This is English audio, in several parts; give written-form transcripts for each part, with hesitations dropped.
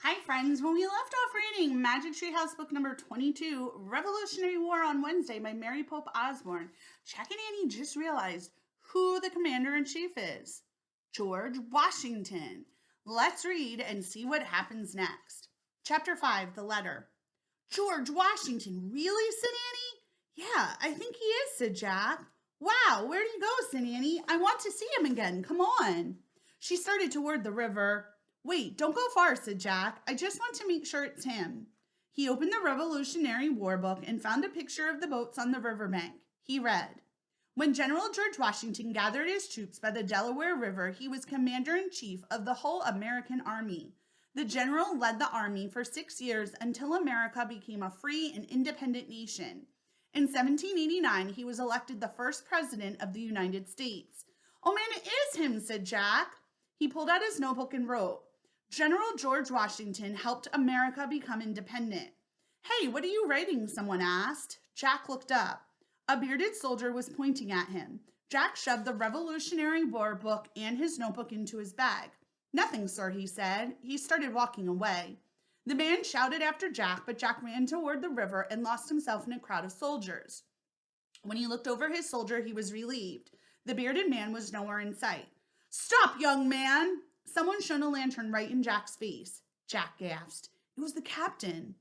Hi friends, when we left off reading Magic Tree House book number 22, Revolutionary War on Wednesday by Mary Pope Osborne, Jack and Annie just realized who the commander-in-chief is. George Washington. Let's read and see what happens next. Chapter 5, The Letter. George Washington, really, said Annie? Yeah, I think he is, said Jack. Wow, where'd he go, said Annie? I want to see him again, come on. She started toward the river. Wait, don't go far, said Jack. I just want to make sure it's him. He opened the Revolutionary War book and found a picture of the boats on the riverbank. He read, when General George Washington gathered his troops by the Delaware River, he was commander-in-chief of the whole American army. The general led the army for 6 years until America became a free and independent nation. In 1789, he was elected the first president of the United States. Oh man, it is him, said Jack. He pulled out his notebook and wrote, General George Washington helped America become independent. Hey, what are you writing? Someone asked. Jack looked up. A bearded soldier was pointing at him. Jack shoved the Revolutionary War book and his notebook into his bag. Nothing, sir, he said. He started walking away. The man shouted after Jack, but Jack ran toward the river and lost himself in a crowd of soldiers. When he looked over his shoulder, he was relieved. The bearded man was nowhere in sight. Stop, young man! Someone shone a lantern right in Jack's face. Jack gasped. It was the captain.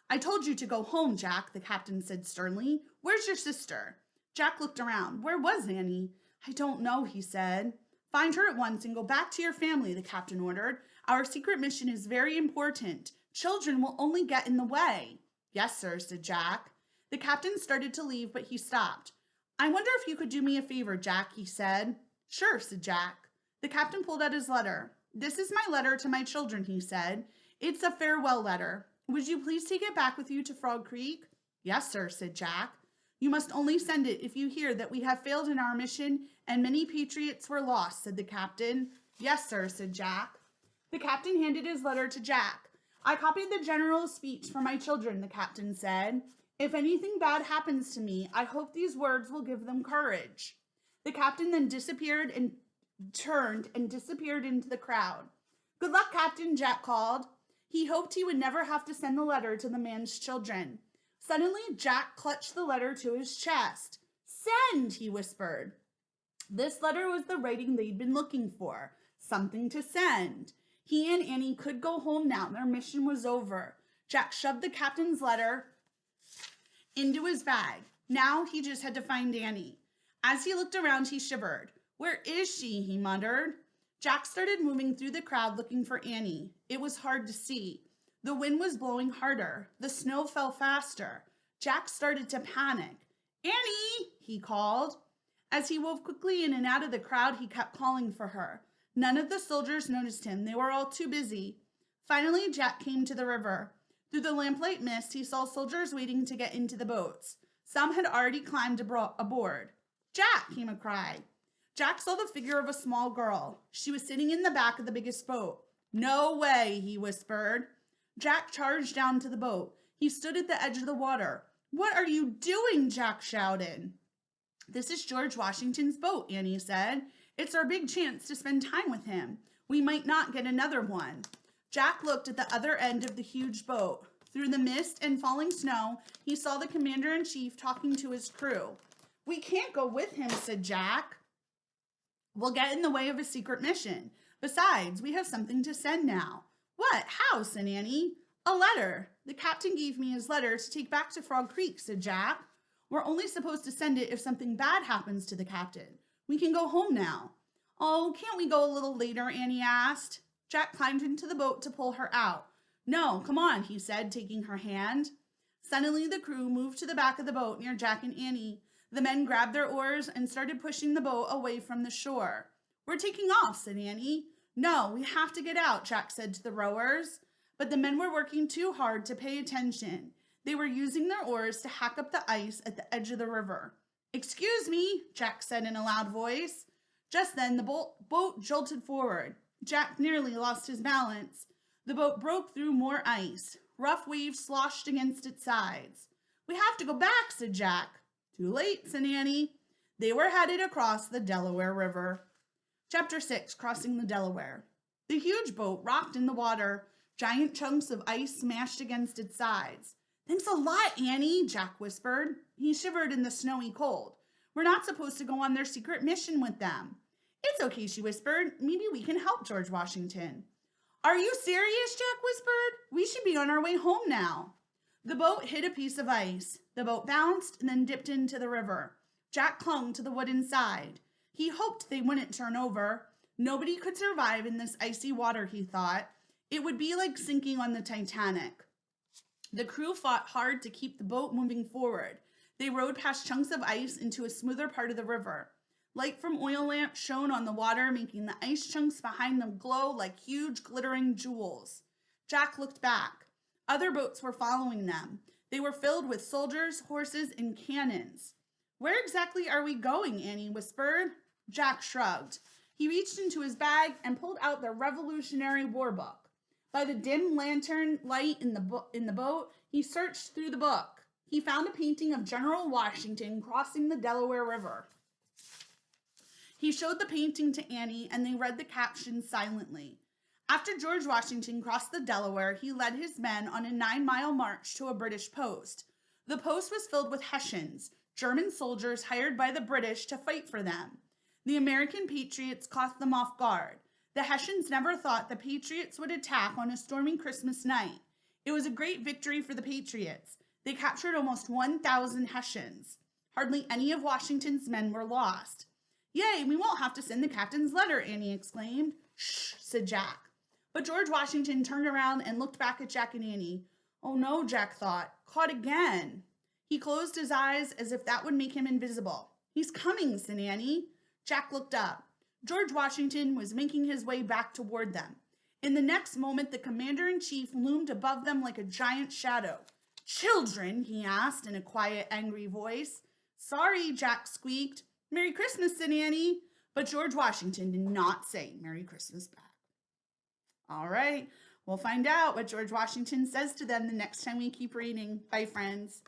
I told you to go home, Jack, the captain said sternly. Where's your sister? Jack looked around. Where was Annie? I don't know, he said. Find her at once and go back to your family, the captain ordered. Our secret mission is very important. Children will only get in the way. Yes, sir, said Jack. The captain started to leave, but he stopped. I wonder if you could do me a favor, Jack, he said. Sure, said Jack. The captain pulled out his letter. This is my letter to my children, he said. It's a farewell letter. Would you please take it back with you to Frog Creek? Yes, sir, said Jack. You must only send it if you hear that we have failed in our mission and many patriots were lost, said the captain. Yes, sir, said Jack. The captain handed his letter to Jack. I copied the general's speech for my children, the captain said. If anything bad happens to me, I hope these words will give them courage. The captain then disappeared and turned and disappeared into the crowd. Good luck, Captain, Jack called. He hoped he would never have to send the letter to the man's children. Suddenly, Jack clutched the letter to his chest. Send, he whispered. This letter was the writing they'd been looking for. Something to send. He and Annie could go home now. Their mission was over. Jack shoved the captain's letter into his bag. Now he just had to find Annie. As he looked around, he shivered. Where is she? He muttered. Jack started moving through the crowd looking for Annie. It was hard to see. The wind was blowing harder. The snow fell faster. Jack started to panic. Annie, he called. As he wove quickly in and out of the crowd, he kept calling for her. None of the soldiers noticed him. They were all too busy. Finally, Jack came to the river. Through the lamplight mist, he saw soldiers waiting to get into the boats. Some had already climbed aboard. Jack, came a cry. Jack saw the figure of a small girl. She was sitting in the back of the biggest boat. No way, he whispered. Jack charged down to the boat. He stood at the edge of the water. What are you doing? Jack shouted. This is George Washington's boat, Annie said. It's our big chance to spend time with him. We might not get another one. Jack looked at the other end of the huge boat. Through the mist and falling snow, he saw the commander-in-chief talking to his crew. We can't go with him, said Jack. We'll get in the way of a secret mission. Besides, we have something to send now. What? How? Said Annie. A letter. The captain gave me his letter to take back to Frog Creek, said Jack. We're only supposed to send it if something bad happens to the captain. We can go home now. Oh, can't we go a little later? Annie asked. Jack climbed into the boat to pull her out. No, come on, he said, taking her hand. Suddenly, the crew moved to the back of the boat near Jack and Annie. The men grabbed their oars and started pushing the boat away from the shore. We're taking off, said Annie. No, we have to get out, Jack said to the rowers. But the men were working too hard to pay attention. They were using their oars to hack up the ice at the edge of the river. Excuse me, Jack said in a loud voice. Just then, the boat jolted forward. Jack nearly lost his balance. The boat broke through more ice. Rough waves sloshed against its sides. We have to go back, said Jack. Too late, said Annie. They were headed across the Delaware River. Chapter 6, Crossing the Delaware. The huge boat rocked in the water. Giant chunks of ice smashed against its sides. Thanks a lot, Annie, Jack whispered. He shivered in the snowy cold. We're not supposed to go on their secret mission with them. It's okay, she whispered. Maybe we can help George Washington. Are you serious? Jack whispered. We should be on our way home now. The boat hit a piece of ice. The boat bounced and then dipped into the river. Jack clung to the wooden side. He hoped they wouldn't turn over. Nobody could survive in this icy water, he thought. It would be like sinking on the Titanic. The crew fought hard to keep the boat moving forward. They rowed past chunks of ice into a smoother part of the river. Light from oil lamps shone on the water, making the ice chunks behind them glow like huge glittering jewels. Jack looked back. Other boats were following them. They were filled with soldiers, horses, and cannons. Where exactly are we going? Annie whispered. Jack shrugged. He reached into his bag and pulled out the Revolutionary War book. By the dim lantern light in the boat, he searched through the book. He found a painting of General Washington crossing the Delaware River. He showed the painting to Annie, and they read the caption silently. After George Washington crossed the Delaware, he led his men on a 9-mile march to a British post. The post was filled with Hessians, German soldiers hired by the British to fight for them. The American patriots caught them off guard. The Hessians never thought the patriots would attack on a stormy Christmas night. It was a great victory for the patriots. They captured almost 1,000 Hessians. Hardly any of Washington's men were lost. Yay, we won't have to send the captain's letter, Annie exclaimed. Shh, said Jack. But George Washington turned around and looked back at Jack and Annie. Oh no, Jack thought, caught again. He closed his eyes as if that would make him invisible. He's coming, said Annie. Jack looked up. George Washington was making his way back toward them. In the next moment, the commander-in-chief loomed above them like a giant shadow. Children, he asked in a quiet, angry voice. Sorry, Jack squeaked. Merry Christmas, said Annie. But George Washington did not say Merry Christmas back. All right, we'll find out what George Washington says to them the next time we keep reading. Bye, friends.